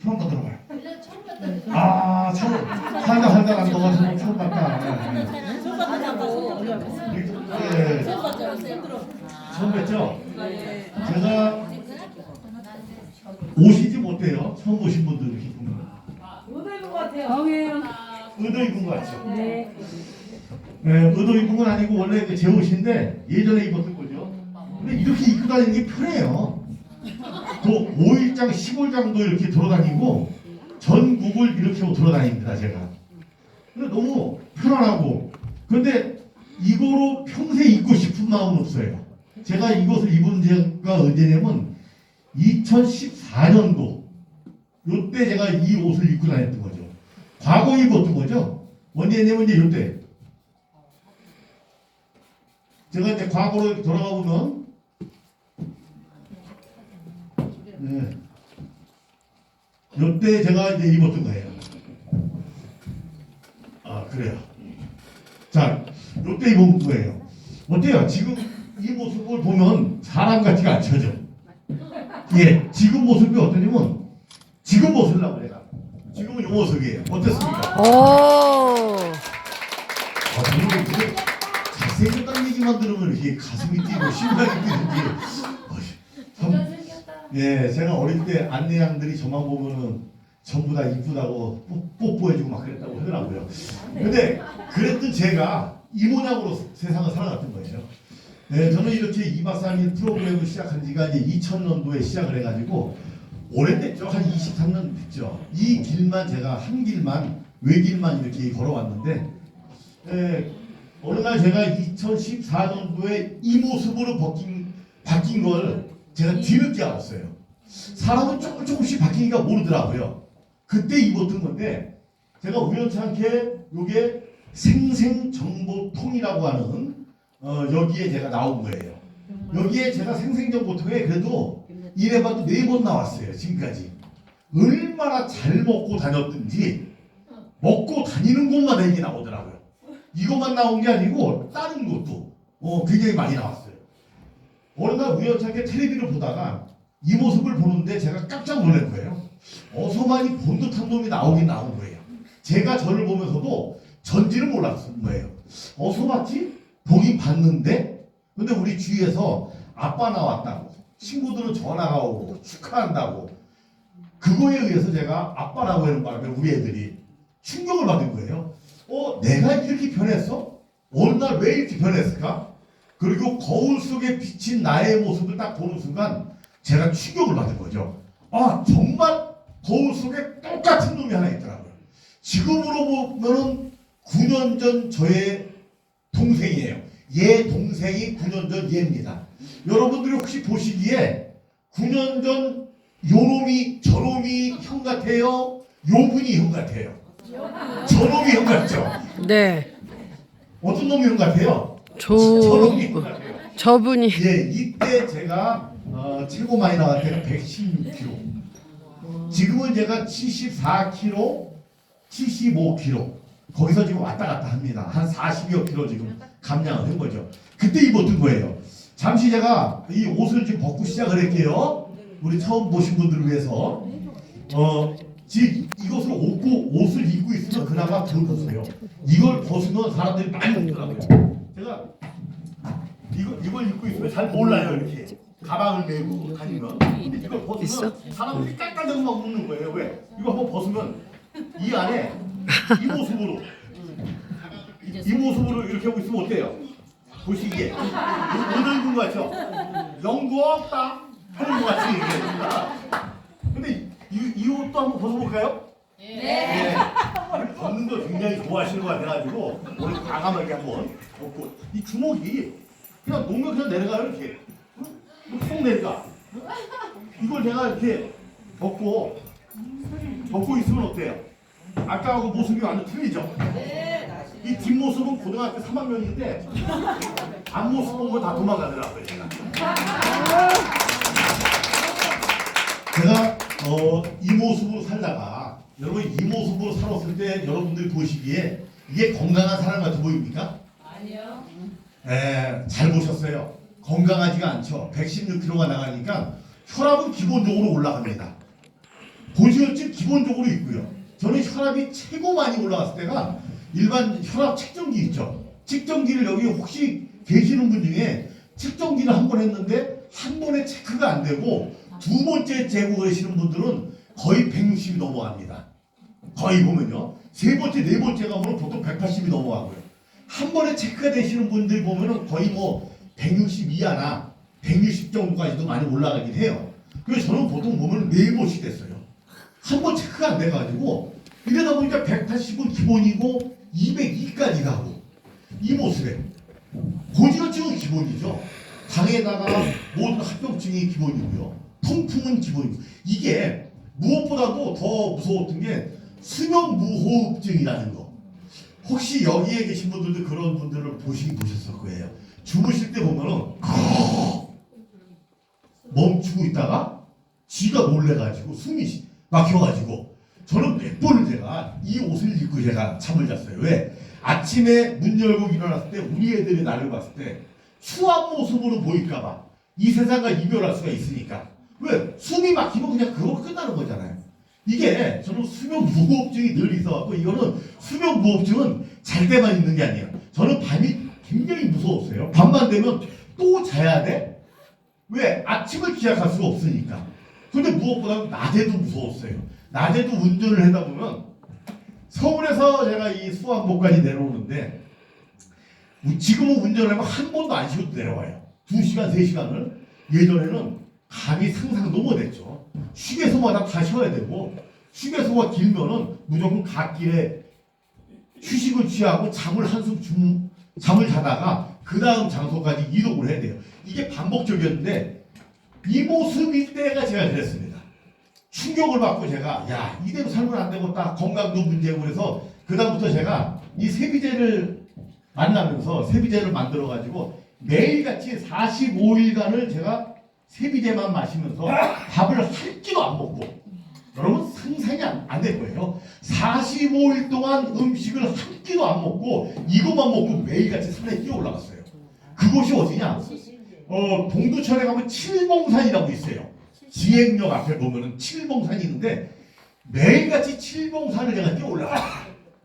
처음 들어봐요. 아, 처음 살다 안 넘어서 처음 봤다. 네. 처음 뵀죠? 제가 오시지 못해요. 처음 보신 분들 이렇게 보면. 의도 입은 것 같아요. 의도 입은 거 같죠? 네. 네, 의도 입은 건 아니고 원래 제 옷인데 예전에 입었던 거죠. 근데 이렇게 입고 다니는 게 편해요. 또 5일장, 10일장도 이렇게 돌아다니고 전국을 이렇게 하고 돌아다닙니다, 제가. 근데 너무 편안하고. 근데 이거로 평생 입고 싶은 마음은 없어요. 제가 이것을 입은 지가 언제냐면 2014년도 요때 제가 이 옷을 입고 다녔던 거죠. 과거에 입었던 거죠. 언제냐면 이제 요때. 제가 이제 과거로 돌아가 보면 네. 요때 제가 이제 입었던 거예요. 아, 그래요. 자, 요때 입은 거예요. 어때요? 지금 이 모습을 보면 사람 같지가 않죠, 예, 지금 모습이 어떠냐면 지금 모습이라고 내가. 지금은 이 모습이에요. 어땠습니까? 오. 저는 이제 잘생겼다는 얘기만 들으면 이렇게 가슴이 뛰고 심장이 뛰는지. 참, 예, 제가 어릴 때 안내양들이 저만 보면은 전부 다 이쁘다고 뽀뽀해주고 막 그랬다고 하더라고요. 근데 그랬던 제가 이 모양으로 세상을 살아갔던 거예요. 네, 저는 이렇게 2박 3일 프로그램을 시작한 지가 이제 2000년도에 시작을 해가지고 오래됐죠. 한 23년 됐죠. 이 길만 제가 한 길만 외길만 이렇게 걸어왔는데 어느 날 제가 2014년도에 이 모습으로 바뀐 걸 제가 뒤늦게 알았어요. 사람은 조금씩 바뀌니까 모르더라고요. 그때 입었던 건데 제가 우연찮게 요게 생생정보통이라고 하는 여기에 제가 나온 거예요. 여기에 제가 생생정보통에 그래도 이래봐도 4번 나왔어요. 지금까지. 얼마나 잘 먹고 다녔든지 먹고 다니는 곳마다 이게 나오더라고요. 이것만 나온 게 아니고 다른 것도 굉장히 많이 나왔어요. 어느 날 우연찮게 텔레비를 보다가 이 모습을 보는데 제가 깜짝 놀란 거예요. 어서 많이 본 듯한 놈이 나오긴 나온 거예요. 제가 저를 보면서도 전지를 몰랐던 거예요. 어서 봤지? 보긴 봤는데 근데 우리 주위에서 아빠 나왔다고 친구들은 전화가 오고 축하한다고 그거에 의해서 제가 아빠라고 하는 바람에 우리 애들이 충격을 받은 거예요. 내가 이렇게 변했어? 어느 날 왜 이렇게 변했을까? 그리고 거울 속에 비친 나의 모습을 딱 보는 순간 제가 충격을 받은 거죠. 정말 거울 속에 똑같은 놈이 하나 있더라고요. 지금으로 보면은 9년 전 저의 동생이에요. 얘 동생이 9년 전 얘입니다. 여러분들이 혹시 보시기에 9년 전 요놈이 저놈이 형 같아요? 요분이 형 같아요? 저놈이 형 같죠? 네. 어떤 놈이 형 같아요? 저놈이 형 같아요. 저분이. 예, 이때 제가 최고 많이 나갈 때가 116kg. 지금은 제가 74kg, 75kg. 거기서 지금 왔다 갔다 합니다. 한 40여 킬로 지금 감량을 한 거죠. 그때 입었던 거예요. 잠시 제가 이 옷을 지금 벗고 시작을 할게요. 우리 처음 보신 분들을 위해서. 지금 이것을 옷을 입고 있으면 그나마 덜 벗어요. 이걸 벗으면 사람들이 많이 웃더라고요. 제가 이걸 입고 있으면 잘 몰라요. 이렇게 가방을 메고 다니면. 근데 이걸 벗으면 사람들이 깔깔대고 막 웃는 거예요. 왜? 이거 한번 벗으면 이 안에 이 모습으로 이렇게 하고 있으면 어때요? 보시기에 오늘 입은 거 같죠? 영구 없다 하는 거 같이 얘기합니다. 근데 이 옷도 한번 벗어볼까요? 네. 벗는 거 굉장히 좋아하시는 것 같아가지고 오늘 과감하게 한번 벗고 이 주먹이 그냥 놓으면 그냥 내려가요 이렇게 쏙 내려가. 이걸 내가 이렇게 벗고 있으면 어때요? 아까하고 모습이 완전 틀리죠? 이 뒷모습은 고등학교 3학년인데 앞모습 보면 다 도망가더라고요. 제가 이 모습으로 살다가 여러분 이 모습으로 살았을 때 여러분들이 보시기에 이게 건강한 사람 같아 보입니까? 아니요. 잘 보셨어요. 건강하지가 않죠. 116kg가 나가니까 혈압은 기본적으로 올라갑니다. 고지혈증 기본적으로 있고요. 저는 혈압이 최고 많이 올라갔을 때가 일반 혈압 측정기 있죠. 측정기를 여기 혹시 계시는 분 중에 측정기를 한 번 했는데 한 번에 체크가 안 되고 두 번째 재고 계시는 분들은 거의 160이 넘어갑니다. 거의 보면요. 세 번째, 네 번째 가면 보통 180이 넘어가고요. 한 번에 체크가 되시는 분들 보면은 거의 뭐 160 이하나 160 정도까지도 많이 올라가긴 해요. 그래서 저는 보통 보면 네 번씩 됐어요. 한 번 체크가 안 돼가지고 이러다 보니까 180은 기본이고 202까지 가고 이 모습에 고지혈증은 기본이죠. 당에다가 모든 합병증이 기본이고요. 통풍은 기본이고 이게 무엇보다도 더 무서웠던 게 수면무호흡증이라는 거. 혹시 여기에 계신 분들도 그런 분들을 보셨을 거예요. 주무실 때 보면은 멈추고 있다가 쥐가 놀래가지고 숨이 막혀가지고 저는 몇 번을 제가 이 옷을 입고 제가 잠을 잤어요. 왜? 아침에 문 열고 일어났을 때 우리 애들이 나를 봤을 때 추한 모습으로 보일까봐 이 세상과 이별할 수가 있으니까. 왜? 숨이 막히면 그냥 그거 끝나는 거잖아요. 이게 저는 수면 무호흡증이 늘 있어갖고 이거는 수면 무호흡증은 잘 때만 있는 게 아니에요. 저는 밤이 굉장히 무서웠어요. 밤만 되면 또 자야 돼? 왜? 아침을 기약할 수가 없으니까. 근데 무엇보다 낮에도 무서웠어요. 낮에도 운전을 하다 보면 서울에서 제가 이 수원목까지 내려오는데 지금은 운전을 하면 한 번도 안 쉬어도 내려와요. 2시간, 3시간을. 예전에는 감이 상상도 못했죠. 휴게소마다 다 쉬어야 되고 휴게소가 길면은 무조건 갓길에 휴식을 취하고 잠을 자다가 그 다음 장소까지 이동을 해야 돼요. 이게 반복적이었는데 이 모습일 때가 제가 그랬습니다. 충격을 받고 제가 야 이대로 살면 안 되겠다. 건강도 문제고 그래서 그 다음부터 제가 이 세비제를 만나면서 세비제를 만들어 가지고 매일같이 45일간을 제가 세비제만 마시면서 밥을 한 끼도 안 먹고 여러분 상상이 안 될 거예요. 45일 동안 음식을 한 끼도 안 먹고 이것만 먹고 매일같이 산에 뛰어 올라갔어요. 그곳이 어디냐? 동두천에 가면 칠봉산이라고 있어요. 지행역 앞에 보면은 칠봉산이 있는데 매일같이 칠봉산을 제가 뛰어 올라가요.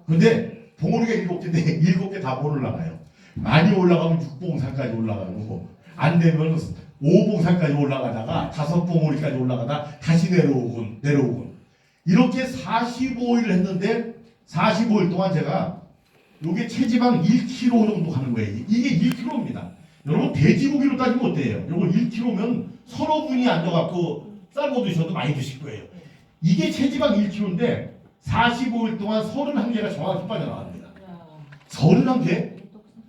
근데 봉우리가 7개인데 7개 다 못 올라가요. 많이 올라가면 6봉산까지 올라가고 안 되면 5봉산까지 올라가다가 5봉우리까지 올라가다 다시 내려오곤 이렇게 45일을 했는데 45일 동안 제가 요게 체지방 1kg 정도 가는 거예요. 이게 1kg입니다. 여러분 돼지고기로 따지면 어때요? 요거 1kg면 서너 분이 앉아갖고 삶아 드셔도 많이 드실 거예요. 이게 체지방 1kg인데 45일 동안 31개가 정확히 빠져나갑니다. 31개?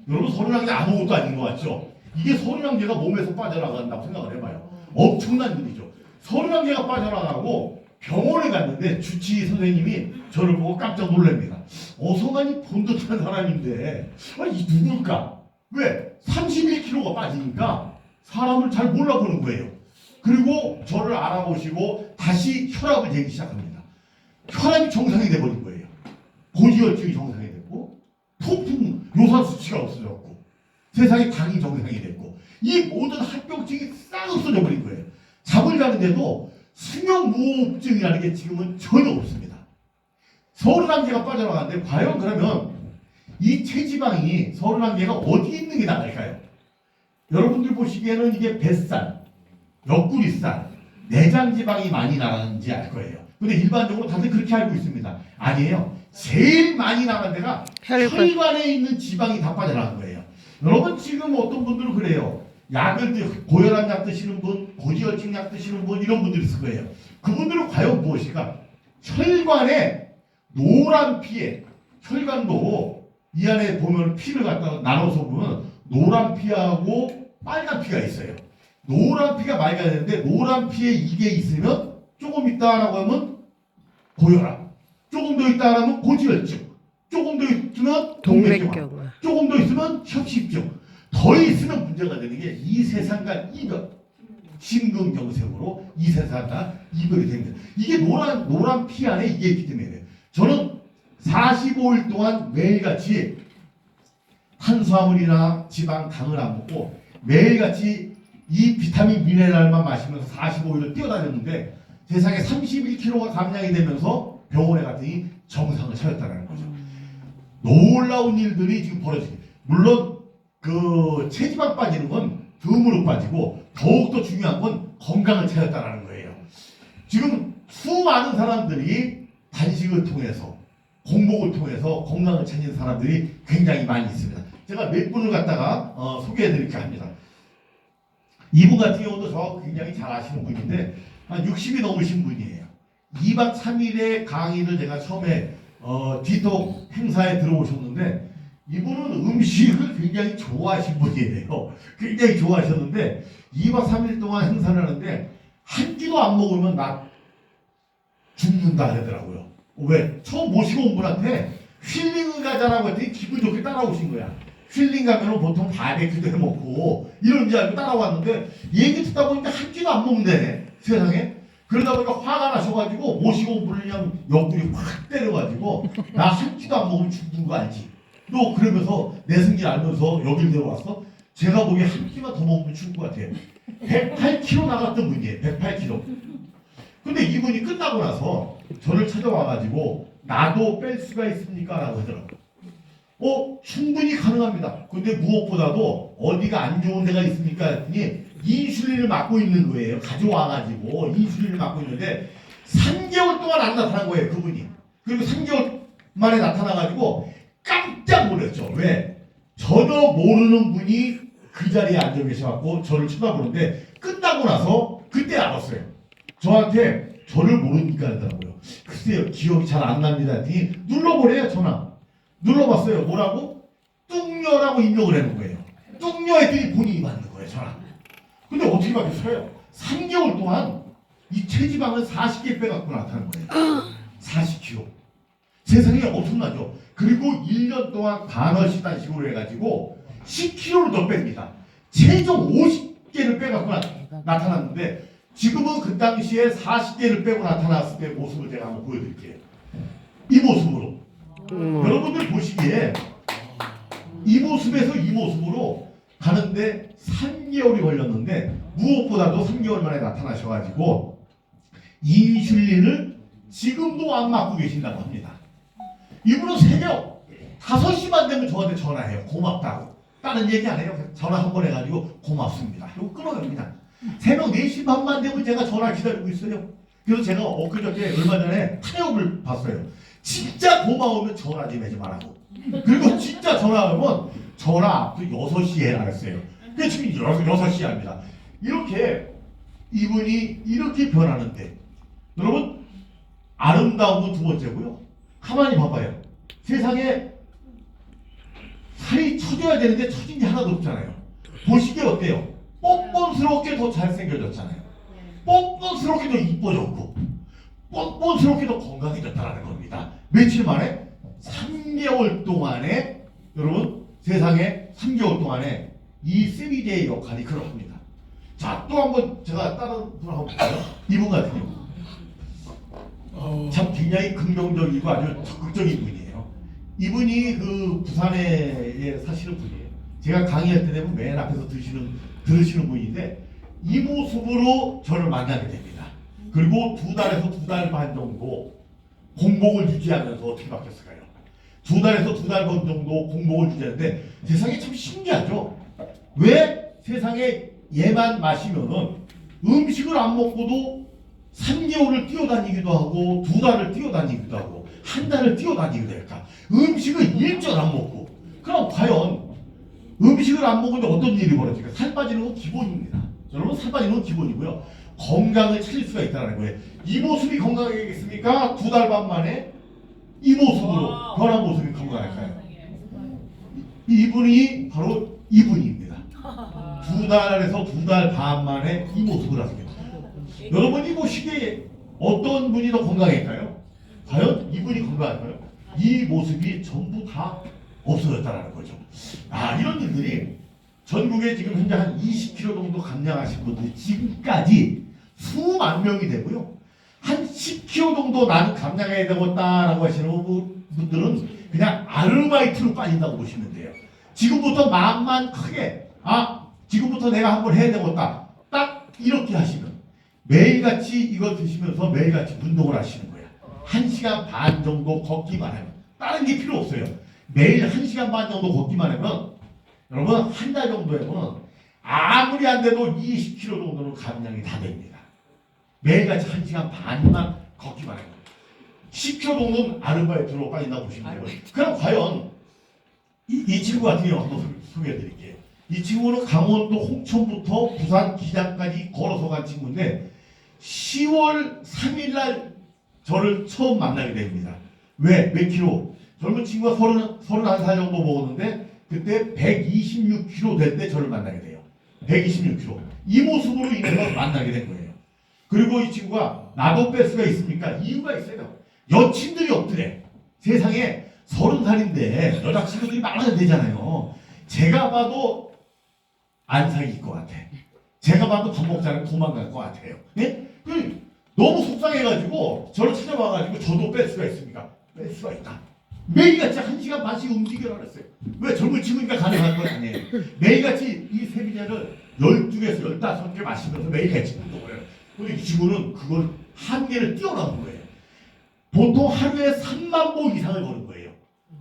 여러분 31개 아무것도 아닌 것 같죠? 이게 31개가 몸에서 빠져나간다고 생각을 해봐요. 엄청난 일이죠. 31개가 빠져나가고 병원에 갔는데 주치의 선생님이 저를 보고 깜짝 놀랍니다. 어서만이 본 듯한 사람인데 이 누굴까? 왜? 31kg가 빠지니까 사람을 잘 몰라보는 거예요. 그리고 저를 알아보시고 다시 혈압을 재기 시작합니다. 혈압이 정상이 돼버린 거예요. 고지혈증이 정상이 됐고 통풍 요산 수치가 없어졌고 세상에 당이 정상이 됐고 이 모든 합병증이 싹 없어져 버린 거예요. 잠을 자는데도 수면무호흡증이라는 게 지금은 전혀 없습니다. 31개가 빠져나가는데 과연 그러면 이 체지방이 31개가 어디 있는 게 나을까요? 여러분들 보시기에는 이게 뱃살, 옆구리살, 내장지방이 많이 나가는지 알 거예요. 근데 일반적으로 다들 그렇게 알고 있습니다. 아니에요. 제일 많이 나간 데가 혈관에 있는 지방이 다 빠져나간 거예요. 여러분 지금 어떤 분들은 그래요. 고혈압 약 드시는 분, 고지혈증 약 드시는 분 이런 분들이 있을 거예요. 그분들은 과연 무엇일까? 혈관에 노란 피에 혈관도 이 안에 보면 피를 갖다 나눠서 보면 노란 피하고 빨간 피가 있어요. 노란 피가 맑아야 되는데 노란 피에 이게 있으면 조금 있다라고 하면 고혈압, 조금 더 있다라면 고지혈증, 조금 더 있으면 동맥경화, 조금 더 있으면 협심증, 더 있으면 문제가 되는 게 이 세상과 이별, 심근경색으로 이 세상과 이별이 됩니다. 이게 노란 피 안에 이게 있기 때문에 저는 45일 동안 매일같이 탄수화물이나 지방, 당을 안 먹고 매일같이 이 비타민 미네랄만 마시면서 45일을 뛰어다녔는데 세상에 31kg가 감량이 되면서 병원에 갔더니 정상을 찾았다는 거죠. 놀라운 일들이 지금 벌어지게. 물론 그 체지방 빠지는 건 덤으로 빠지고 더욱더 중요한 건 건강을 찾았다는 거예요. 지금 수많은 사람들이 단식을 통해서 공복을 통해서 건강을 찾는 사람들이 굉장히 많이 있습니다. 제가 몇 분을 갖다가 소개해 드릴까 합니다. 이분 같은 경우도 저 굉장히 잘 아시는 분인데 한 60이 넘으신 분이에요. 2박 3일의 강의를 제가 처음에 디톡 행사에 들어오셨는데 이분은 음식을 굉장히 좋아하신 분이에요. 굉장히 좋아하셨는데 2박 3일 동안 행사를 하는데 한 끼도 안 먹으면 나 죽는다 하더라고요. 왜? 처음 모시고 온 분한테 힐링을 가자라고 했더니 기분 좋게 따라오신 거야. 힐링 가면은 보통 바베큐도 해 먹고 이런 줄 알고 따라왔는데 얘기 듣다 보니까 한 끼도 안 먹는데 세상에. 그러다 보니까 화가 나셔가지고 모시고 온 분을 그냥 옆구리 확 때려가지고 나 한 끼도 안 먹으면 죽는 거 알지? 너 그러면서 내 승질 알면서 여길 데려왔어? 제가 보기에 한 끼만 더 먹으면 죽을 것 같아요. 108kg 나갔던 분이에요. 108kg. 근데 이분이 끝나고 나서 저를 찾아와가지고 나도 뺄 수가 있습니까? 라고 하더라고요. 충분히 가능합니다. 근데 무엇보다도 어디가 안 좋은 데가 있습니까? 했더니 인슐린을 맞고 있는 거예요. 가져와가지고 인슐린을 맞고 있는데 3개월 동안 안 나타난 거예요. 그분이. 그리고 3개월 만에 나타나가지고 깜짝 놀랐죠. 왜? 전혀 모르는 분이 그 자리에 앉아 계셔갖고 저를 쳐다보는데 끝나고 나서 그때 알았어요. 저한테 저를 모르니까 하더라고요. 글쎄요, 기억이 잘 안 납니다. 했더니 눌러보래요, 전화. 눌러봤어요. 뭐라고? 뚱녀라고 입력을 해놓은 거예요. 뚱녀 했더니 본인이 맞는 거예요, 전화. 근데 어떻게 바뀌었어요? 3개월 동안 이 체지방을 40개 빼갖고 나타난 거예요. 40kg. 세상에 엄청나죠. 그리고 1년 동안 반월식 단식으로 해가지고 10kg를 더 뺍니다. 최종 50개를 빼갖고 나타났는데 지금은 그 당시에 40개를 빼고 나타났을 때 모습을 제가 한번 보여드릴게요. 이 모습으로. 여러분들 보시기에 이 모습에서 이 모습으로 가는데 3개월이 걸렸는데 무엇보다도 3개월 만에 나타나셔가지고 인슐린을 지금도 안 맞고 계신다고 합니다. 이분은 새벽 5시만 되면 저한테 전화해요. 고맙다고. 다른 얘기 안 해요. 전화 한 번 해가지고 고맙습니다. 이거 끊어요 그냥. 새벽 4시 반만 되면 제가 전화 기다리고 있어요. 그래서 제가 엊그저께 얼마 전에 타협을 봤어요. 진짜 고마우면 전화 좀 하지 말라고. 그리고 진짜 전화하면 전화 앞도 6시에 해라 했어요. 그게 지금 6시 합니다. 이렇게 이분이 이렇게 변하는데 여러분 아름다운 건 두 번째고요. 가만히 봐봐요. 세상에 살이 처져야 되는데 처진 게 하나도 없잖아요. 보시기에 어때요? 뻔뻔스럽게 더 잘생겨졌잖아요. 뻔뻔스럽게 더 이뻐졌고 뻔뻔스럽게 더 건강해졌다는 겁니다. 며칠 만에? 3개월 동안에 여러분 세상에 3개월 동안에 이 세비제의 역할이 그러합니다. 자, 또 한번 제가 다른 분 한번 볼까요? 이분 같은 경우 참 굉장히 긍정적이고 아주 적극적인 분이에요. 이분이 그 부산에 사시는 분이에요. 제가 강의할 때 되면 맨 앞에서 들으시는 분인데 이 모습으로 저를 만나게 됩니다. 그리고 2달에서 2달 반 정도 공복을 유지하면서 어떻게 바뀌었을까요? 2달에서 2달 반 정도 공복을 유지하는데 세상에 참 신기하죠? 왜 세상에 얘만 마시면은 음식을 안 먹고도 3개월을 뛰어다니기도 하고 2달을 뛰어다니기도 하고 1달을 뛰어다니기도 할까? 음식을 일절 안 먹고 그럼 과연 음식을 안 먹는데 어떤 일이 벌어질까? 살 빠지는 건 기본입니다. 여러분 살 빠지는 건 기본이고요. 건강을 찾을 수가 있다는 거예요. 이 모습이 건강하겠습니까? 2달 반 만에 이 모습으로 변한 모습이 건강할까요? 이분이 바로 이분입니다. 2달에서 2달 반 만에 이 모습을 하게 됩니다. 여러분이 보시기에 어떤 분이 더 건강할까요? 과연 이분이 건강할까요? 이 모습이 전부 다 없어졌다는 거죠. 이런 일들이 전국에 지금 현재 한 20kg 정도 감량하신 분들이 지금까지 수만 명이 되고요. 한 10kg 정도 나는 감량해야 되겠다라고 하시는 분들은 그냥 아르바이트로 빠진다고 보시면 돼요. 지금부터 마음만 크게 지금부터 내가 한번 해야 되겠다. 딱 이렇게 하시면 매일같이 이거 드시면서 매일같이 운동을 하시는 거야. 1시간 반 정도 걷기만 하면 다른 게 필요 없어요. 매일 1시간 반 정도 걷기만 하면 여러분 한 달 정도 하면 아무리 안 돼도 20kg 정도는 감량이 다 됩니다. 매일같이 1시간 반만 걷기만 해요. 10kg 정도는 아르바이트로 빠진다고 보시면 돼요. 그럼 과연 이 친구 같은 경우 한번 소개해 드릴게요. 이 친구는 강원도 홍천부터 부산 기장까지 걸어서 간 친구인데 10월 3일 날 저를 처음 만나게 됩니다. 왜? 몇 킬로? 젊은 친구가 31살 정도 먹었는데 그때 126kg 될 때 저를 만나게 돼요. 126kg. 이 모습으로 인해서 만나게 된 거예요. 그리고 이 친구가 나도 뺄 수가 있습니까? 이유가 있어요. 여친들이 없더래. 세상에 30살인데 여자친구들이 많아야 되잖아요. 제가 봐도 안 사귈 것 같아. 제가 봐도 밥 먹자는 도망갈 것 같아요. 예? 너무 속상해가지고 저를 찾아와가지고 저도 뺄 수가 있습니까? 뺄 수가 있다. 매일같이 1시간 반씩 움직여라 그랬어요. 왜? 젊은 친구니까 가능한 건 아니에요. 매일같이 이 세비자를 12개에서 15개 마시면서 매일같이 운동을 해요. 근데 이 친구는 그걸 한계를 뛰어넘은 거예요. 보통 하루에 3만 보 이상을 거는 거예요.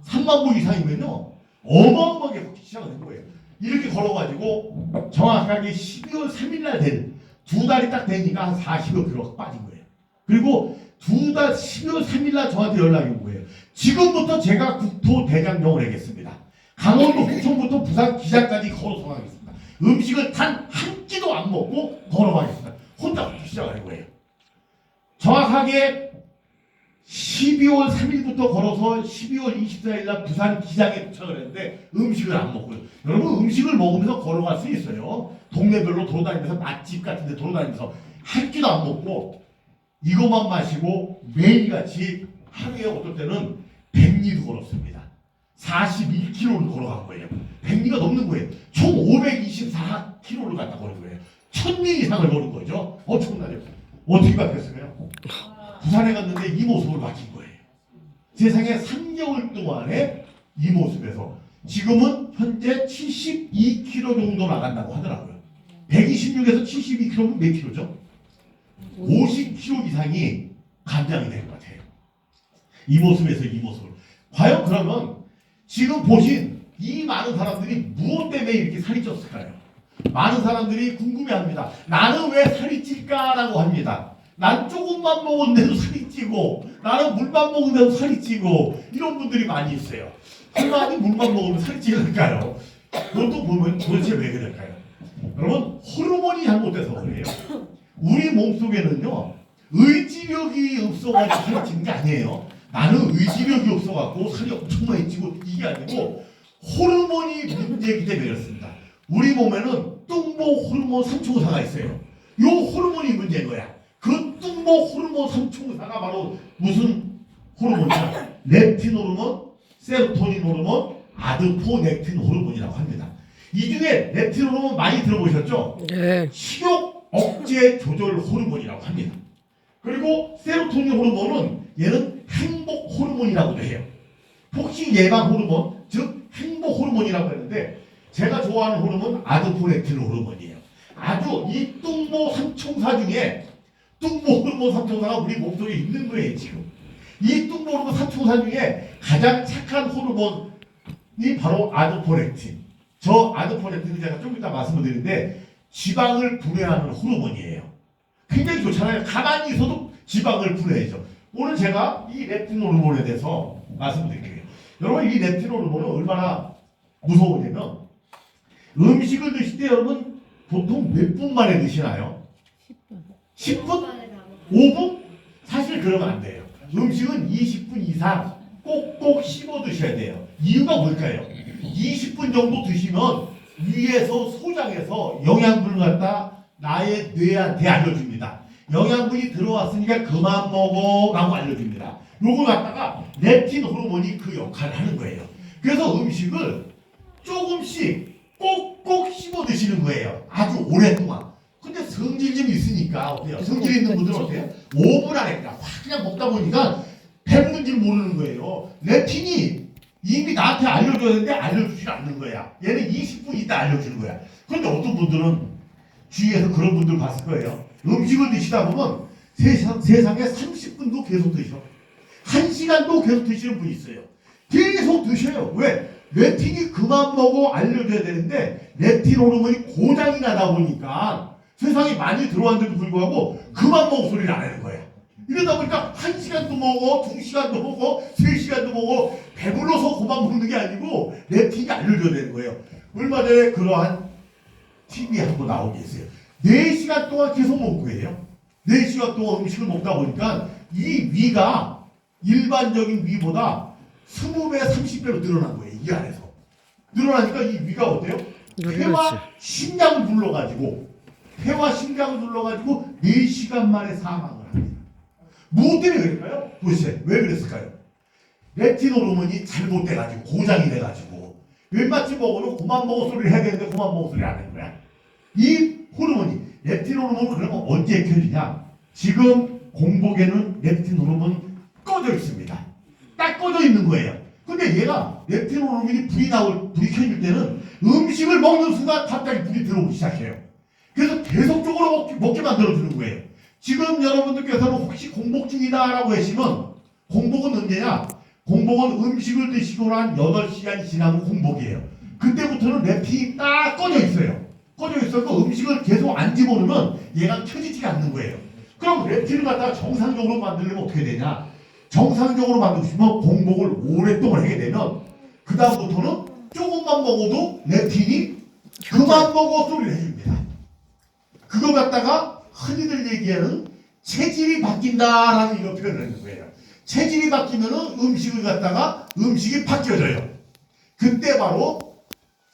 3만 보 이상이면요 어마어마하게 걷기 시작을 한 거예요. 이렇게 걸어가지고 정확하게 12월 3일 날 된 두 달이 딱 되니까 한 40여 킬로가 빠진 거예요. 그리고 두 달 12월 3일 날 저한테 연락이 온 거예요. 지금부터 제가 국토대장정을 하겠습니다. 강원도 홍천부터 부산 기장까지 걸어서 가겠습니다. 음식을 단 한 끼도 안 먹고 걸어가겠습니다. 혼자 시작하는 거예요. 정확하게 12월 3일부터 걸어서 12월 24일 날 부산 기장에 도착을 했는데 음식을 안 먹고요. 여러분 음식을 먹으면서 걸어갈 수 있어요. 동네별로 돌아다니면서 맛집 같은 데 돌아다니면서 한 끼도 안 먹고 이것만 마시고 매일같이 하루에 어떨 때는 100리도 걸었습니다. 41km를 걸어간 거예요. 100리가 넘는 거예요. 총 524km를 갖다 걸은 거예요. 1000리 이상을 걸은 거죠. 엄청나죠. 어떻게 바뀌었어요? 부산에 갔는데 이 모습으로 바뀐 거예요. 세상에 3개월 동안에 이 모습에서 지금은 현재 72km 정도 나간다고 하더라고요. 126에서 72km면 몇 킬로죠? 50km 이상이 감량이 된 것 같아요. 이 모습에서 이 모습을. 과연 그러면 지금 보신 이 많은 사람들이 무엇 때문에 이렇게 살이 쪘을까요? 많은 사람들이 궁금해합니다. 나는 왜 살이 찔까라고 합니다. 난 조금만 먹었는데도 살이 찌고 나는 물만 먹는데도 살이 찌고 이런 분들이 많이 있어요. 설마 물만 먹으면 살이 찌를까요? 그것도 보면 도대체 왜 그럴까요? 여러분 호르몬이 잘못돼서 그래요. 우리 몸속에는요 의지력이 없어가지고 살이 찌는 게 아니에요. 나는 의지력이 없어갖고 살이 엄청 많이 찌고 이게 아니고 호르몬이 문제이기 때문에 그렇습니다. 우리 몸에는 뚱보 호르몬 3초사가 있어요. 이 호르몬이 문제인 거야. 그 뚱보 호르몬 3초사가 바로 무슨 호르몬이냐? 렙틴 호르몬, 세로토닌 호르몬, 아드포넥틴 호르몬이라고 합니다. 이 중에 렙틴 호르몬 많이 들어보셨죠? 네. 식욕 억제 조절 호르몬이라고 합니다. 그리고 세로토닌 호르몬은 얘는 행복 호르몬이라고도 해요. 폭식 예방 호르몬, 즉 행복 호르몬이라고 했는데 제가 좋아하는 호르몬 아드포넥틴 호르몬이에요. 아주 이 뚱보 삼총사 중에 뚱보 호르몬 삼총사가 우리 몸속에 있는 거예요 지금. 이 뚱보 호르몬 삼총사 중에 가장 착한 호르몬이 바로 아드포넥틴. 저 아드포넥틴은 제가 좀 이따 말씀을 드리는데 지방을 분해하는 호르몬이에요. 굉장히 좋잖아요. 가만히 있어도 지방을 분해해죠. 오늘 제가 이 렙틴 호르몬에 대해서 말씀드릴게요. 여러분 이 렙틴 호르몬은 얼마나 무서우냐면 음식을 드실 때 여러분 보통 몇 분 만에 드시나요? 10분? 5분? 사실 그러면 안 돼요. 음식은 20분 이상 꼭꼭 씹어 드셔야 돼요. 이유가 뭘까요? 20분 정도 드시면 위에서 소장해서 영양분을 갖다 나의 뇌한테 알려줍니다. 영양분이 들어왔으니까 그만 먹어 라고 알려줍니다. 요걸 갖다가 렙틴 호르몬이 그 역할을 하는 거예요. 그래서 음식을 조금씩 꼭꼭 씹어 드시는 거예요. 아주 오랫동안. 근데 성질 좀 있으니까 어때요? 성질 있는 분들은 어때요? 5분 안에 그냥 먹다 보니까 배부른 줄 모르는 거예요. 렙틴이 이미 나한테 알려줘야 되는데 알려주지 않는 거야. 얘는 20분 있다 알려주는 거야. 그런데 어떤 분들은 주위에서 그런 분들 봤을 거예요. 음식을 드시다 보면 세상에 30분도 계속 드셔. 1시간도 계속 드시는 분이 있어요. 계속 드셔요. 왜? 렙틴이 그만 먹어 알려줘야 되는데 렙틴 호르몬이 고장이 나다 보니까 세상에 많이 들어왔는데도 불구하고 그만 먹어 소리를 안 하는 거야. 이러다 보니까 1시간도 먹어, 2시간도 먹어, 3시간도 먹어. 배불러서 그만 먹는 게 아니고 렙틴이 알려줘야 되는 거예요. 얼마 전에 그러한 TV에 한번 나오고 계세요. 4시간 동안 계속 먹고 해요. 4시간 동안 음식을 먹다 보니까 이 위가 일반적인 위보다 20배, 30배로 늘어난 거예요. 이 안에서. 늘어나니까 이 위가 어때요? 폐와 심장을 눌러가지고 4시간 만에 사망을 합니다. 무엇 때문에 그럴까요? 도대체 왜 그랬을까요? 렙틴 호르몬이 잘못돼가지고 고장이 돼가지고 웬만치 먹어도 그만 먹어 소리를 해야 되는데 그만 먹어 소리를 안 하는 거야. 이 호르몬이 렙틴 호르몬은 그러면 언제 켜지냐? 지금 공복에는 렙틴 호르몬 꺼져 있습니다. 딱 꺼져 있는 거예요. 근데 얘가 렙틴 호르몬이 불이 켜질 때는 음식을 먹는 순간 갑자기 불이 들어오기 시작해요. 그래서 계속적으로 먹게 만들어주는 거예요. 지금 여러분들께서는 혹시 공복 중이다라고 하시면 공복은 언제냐? 공복은 음식을 드시고 난 8시간이 지나면 공복이에요. 그때부터는 렙틴이 딱 꺼져 있어요. 꺼져 있어서 음식을 계속 안 집어넣으면 얘가 켜지지가 않는 거예요. 그럼 렙틴을 갖다가 정상적으로 만들려면 어떻게 되냐? 정상적으로 만들고 싶으면 공복을 오랫동안 하게 되면 그 다음부터는 조금만 먹어도 렙틴이 그만 먹어 소리를 해줍니다. 그거 갖다가 흔히들 얘기하는 체질이 바뀐다라는 이런 표현을 하는 거예요. 체질이 바뀌면은 음식을 갖다가 음식이 바뀌어져요. 그때 바로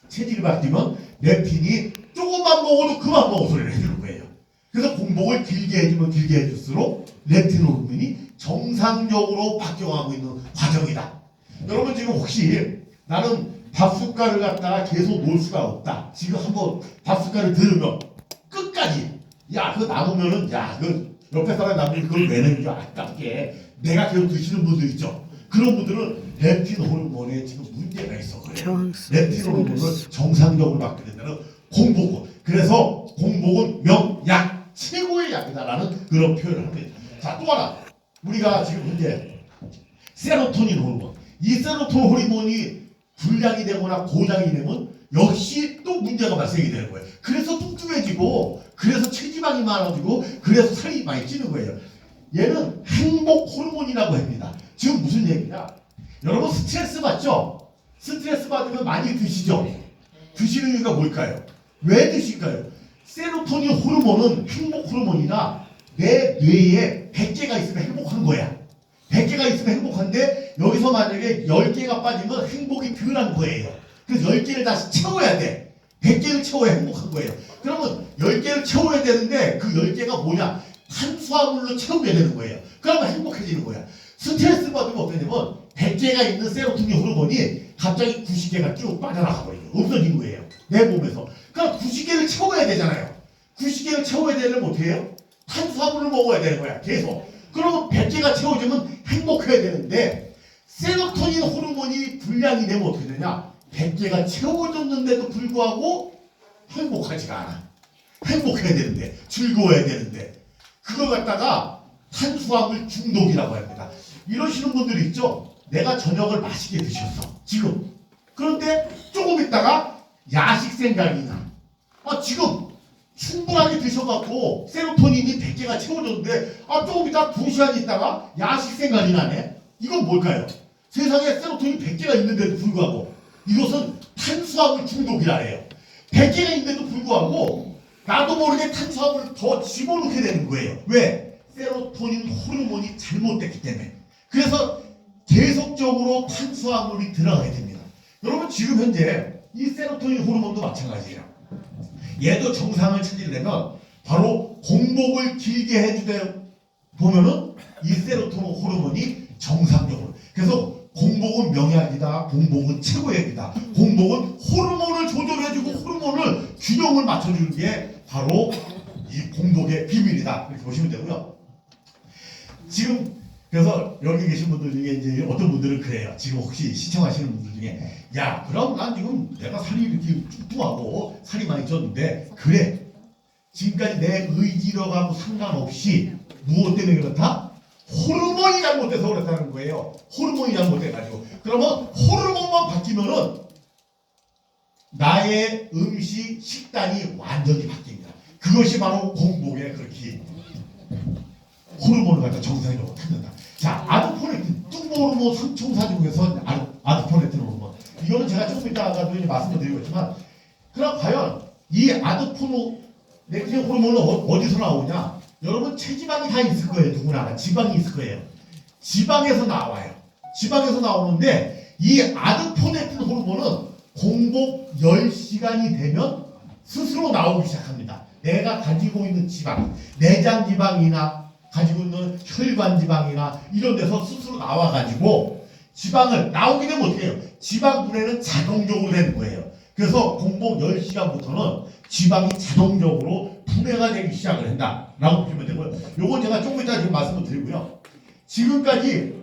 체질이 바뀌면 렙틴이 조금만 먹어도 그만 먹어 소리를 해주는 거예요. 그래서 공복을 길게 해주면 길게 해줄수록 렙틴 호르몬이 정상적으로 바뀌어가고 있는 과정이다. 여러분 지금 혹시 나는 밥숟갈을 갖다가 계속 놓을 수가 없다. 지금 한번 밥숟갈을 들으면 끝까지 야 그거 남으면은 야 그 옆에 사람 남으면 그걸 왜 내는 줄 아깝게 내가 계속 드시는 분들 있죠. 그런 분들은 렙틴 호르몬에 지금 문제가 있어 그래요. 렙틴 호르몬을 정상적으로 바뀌게 된다는 공복은 그래서 공복은 명약 최고의 약이다라는 그런 표현을 합니다. 자 또 하나 우리가 지금 현재 세로토닌 호르몬 이 세로토닌 호르몬이 불량이 되거나 고장이 되면 역시 또 문제가 발생이 되는 거예요. 그래서 뚱뚱해지고 그래서 체지방이 많아지고 그래서 살이 많이 찌는 거예요. 얘는 행복 호르몬이라고 합니다. 지금 무슨 얘기냐? 여러분 스트레스 받죠? 스트레스 받으면 많이 드시죠? 드시는 이유가 뭘까요? 왜 드실까요? 세로토닌 호르몬은 행복 호르몬이라 내 뇌에 100개가 있으면 행복한 거야. 100개가 있으면 행복한데 여기서 만약에 10개가 빠지면 행복이 덜한 거예요. 그래서 10개를 다시 채워야 돼. 100개를 채워야 행복한 거예요. 그러면 10개를 채워야 되는데 그 10개가 뭐냐? 탄수화물로 채워야 되는 거예요. 그러면 행복해지는 거야. 스트레스 받으면 어떻게 되면 100개가 있는 세로토닌 호르몬이 갑자기 90개가 쭉 빠져나가 버려요. 없어진 거예요. 내 몸에서. 그럼 90개를 채워야 되잖아요. 90개를 채워야 되려면 어떻게 해요? 탄수화물을 먹어야 되는 거야. 계속. 그러면 100개가 채워지면 행복해야 되는데 세로토닌 호르몬이 불량이 되면 어떻게 되냐? 100개가 채워졌는데도 불구하고 행복하지가 않아. 행복해야 되는데 즐거워야 되는데 그걸 갖다가 탄수화물 중독이라고 합니다. 이러시는 분들이 있죠. 내가 저녁을 맛있게 드셨어. 지금. 그런데 조금 있다가 야식 생각이 나. 지금 충분하게 드셔갖고 세로토닌이 100개가 채워졌는데 조금 있다가 2시간 있다가 야식 생각이 나네. 이건 뭘까요? 세상에 세로토닌 100개가 있는데도 불구하고 이것은 탄수화물 중독이라 해요. 100개가 있는데도 불구하고 나도 모르게 탄수화물을 더 집어넣게 되는 거예요. 왜? 세로토닌 호르몬이 잘못됐기 때문에. 그래서 계속적으로 탄수화물이 들어가게 됩니다. 여러분 지금 현재 이 세로토닌 호르몬도 마찬가지예요. 얘도 정상을 찾으려면 바로 공복을 길게 해주다 보면은 이 세로토닌 호르몬이 정상적으로. 그래서 공복은 명약이다. 공복은 최고의 약이다. 공복은 호르몬을 조절해주고 호르몬을 균형을 맞춰주는 게 바로 이 공복의 비밀이다. 이렇게 보시면 되고요. 지금 그래서 여기 계신 분들 중에 이제 어떤 분들은 그래요. 지금 혹시 시청하시는 분들 중에 야 그럼 난 지금 내가 살이 이렇게 뚱뚱하고 살이 많이 쪘는데 그래 지금까지 내 의지력하고 상관없이 무엇 때문에 그렇다? 호르몬이 잘못돼서 그렇다는 거예요. 호르몬이 잘못돼가지고. 그러면 호르몬만 바뀌면은 나의 음식 식단이 완전히 바뀝니다. 그것이 바로 공복에 그렇게 호르몬을 갖다 정상적으로 찾는다. 자, 아드포네틴, 뚱보호르몬 삼총사 중에서 아드포네틴 호르몬. 이거는 제가 조금 이따가도 말씀을 드리겠지만, 그럼 과연 이 아드포네틴 호르몬은 어디서 나오냐? 여러분 체지방이 다 있을 거예요. 누구나 지방이 있을 거예요. 지방에서 나와요. 지방에서 나오는데 이 아드포네틴 호르몬은 공복 10시간이 되면 스스로 나오기 시작합니다. 내가 가지고 있는 지방, 내장 지방이나 가지고 있는 혈관 지방이나 이런 데서 스스로 나와가지고 지방을 나오게 되면 어떻게 해요? 지방 분해는 자동적으로 되는 거예요. 그래서 공복 10시간부터는 지방이 자동적으로 분해가 되기 시작을 한다라고 보시면 되고요. 요건 제가 조금 이따 지금 말씀을 드리고요. 지금까지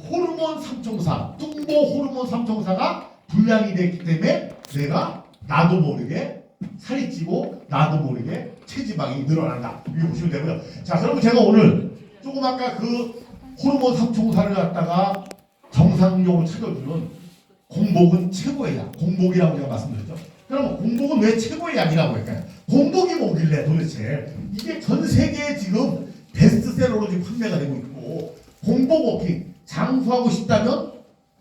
호르몬 삼총사, 뚱보 호르몬 삼총사가 불량이 됐기 때문에 내가 나도 모르게 살이 찌고 나도 모르게 체지방이 늘어난다. 이거 보시면 되고요. 자, 그러면 제가 오늘 조금 아까 그 호르몬 삼총사를 갖다가 정상적으로 찾아주는 공복은 최고의 약. 공복이라고 제가 말씀드렸죠. 그럼 공복은 왜 최고의 약이라고 할까요? 공복이 뭐길래 도대체 이게 전 세계에 지금 베스트셀러로 지금 판매가 되고 있고, 공복 먹기 장수하고 싶다면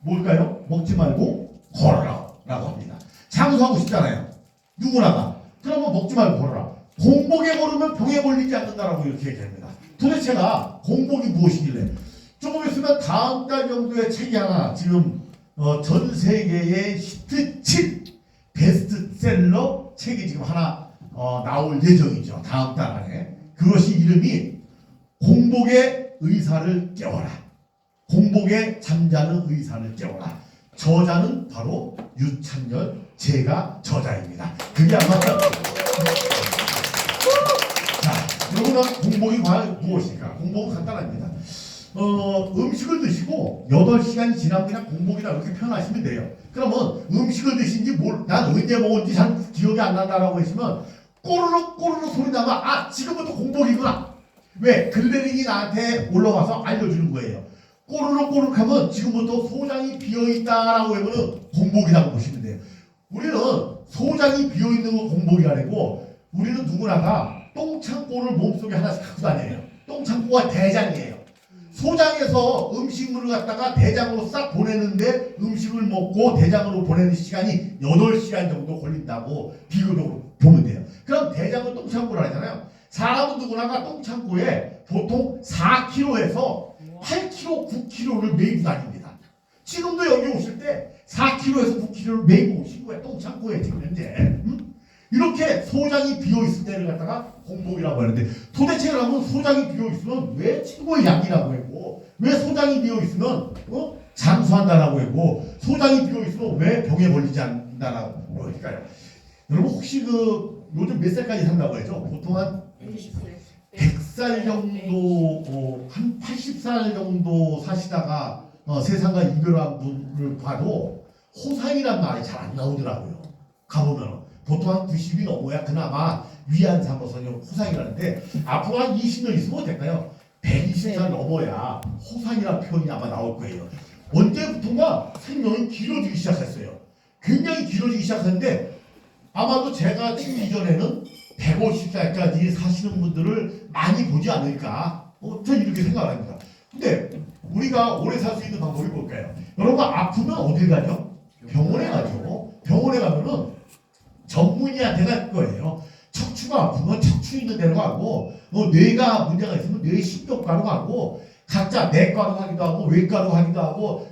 뭘까요? 먹지 말고 걸어라라고 합니다. 장수하고 싶잖아요. 누구나가. 그러면 먹지 말고 걸어라. 공복에 걸으면 병에 걸리지 않는다라고 이렇게 얘기합니다. 도대체가 공복이 무엇이길래? 조금 있으면 다음 달 정도에 책이 하나 지금 전 세계의 히트 7 베스트셀러 책이 지금 하나 나올 예정이죠. 다음 달 안에. 그것이 이름이 공복의 의사를 깨워라. 공복에 잠자는 의사를 깨워라. 저자는 바로 유찬열, 제가 저자입니다. 그게 아마 자, 여러분은 공복이 과연 무엇일까? 공복은 간단합니다. 음식을 드시고 8시간이 지나면 그냥 공복이라 이렇게 표현하시면 돼요. 그러면 음식을 드신지 난 언제 먹었는지 잘 기억이 안 난다라고 하시면 꼬르륵 소리 나면 아, 지금부터 공복이구나. 왜? 글래링이 나한테 올라와서 알려주는 거예요. 꼬르륵 하면 지금부터 소장이 비어있다라고 하면 공복이라고 보시면 돼요. 우리는 소장이 비어있는 거 공복이 아니고, 우리는 누구나가 똥창고를 몸속에 하나씩 갖고 다녀요. 똥창고가 대장이에요. 소장에서 음식물을 갖다가 대장으로 싹 보내는데 음식을 먹고 대장으로 보내는 시간이 8시간 정도 걸린다고 비교적으로 보면 돼요. 그럼 대장은 똥창고라 하잖아요. 사람은 누구나가 똥창고에 보통 4kg에서 8kg, 9kg를 메이고 다닙니다. 지금도 여기 오실 때 4kg에서 9kg를 메이고 오신 거예요. 똥창고에 지금 현재. 이렇게 소장이 비어있을 때를 갖다가 공복이라고 하는데, 도대체 그러면 소장이 비어있으면 왜 최고의 약이라고 했고, 왜 소장이 비어있으면 장수한다라고 했고, 소장이 비어있으면 왜 병에 걸리지 않는다라고 할까요? 여러분 혹시 요즘 몇 살까지 산다고 했죠? 보통 한 100살 정도, 한 80살 정도 사시다가 세상과 이별한 분을 봐도 호상이란 말이 잘 안 나오더라고요. 가보면 보통 한 90이 넘어야 그나마 위안 삼아서 호상이라는데, 앞으로 한 20년 있으면 어떨까요? 120살 넘어야 호상이라는 표현이 아마 나올 거예요. 언제부턴가 생명이 길어지기 시작했어요. 굉장히 길어지기 시작했는데, 아마도 제가 지금 이전에는 150살까지 사시는 분들을 많이 보지 않을까, 저는 이렇게 생각합니다. 근데 우리가 오래 살 수 있는 방법이 뭘까요? 여러분 아프면 어딜 가죠? 병원에 가죠. 병원에 가면은 전문의한테 갈 거예요. 척추가 아프면 척추 있는 데로 가고, 뇌가 문제가 있으면 뇌 신경과로 가고, 각자 내과로 하기도 하고 외과로 하기도 하고